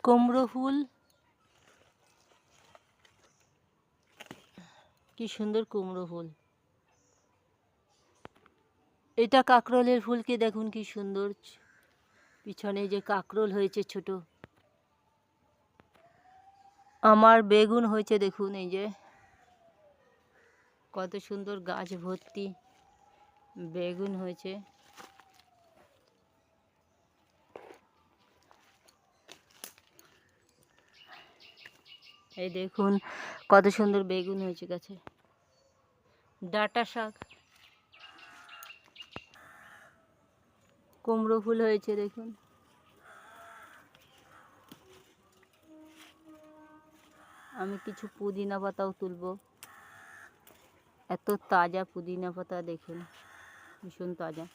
কুমড়ো ফুল, কি সুন্দর কুমড়ো ফুল। এটা কাকরোলের ফুলকে দেখুন কি সুন্দর, পিছনে যে কাকরোল হয়েছে ছোট। আমার বেগুন হয়েছে দেখুন, এই যে কত সুন্দর গাছ ভর্তি বেগুন হয়েছে। এই দেখুন কত সুন্দর বেগুন হয়েছে গাছে। ডাঁটা শাক, কুমড়ো ফুল হয়েছে দেখুন। আমি কিছু পুদিনা পাতাও তুলব। এত তাজা পুদিনা পাতা দেখুন, ভীষণ তাজা।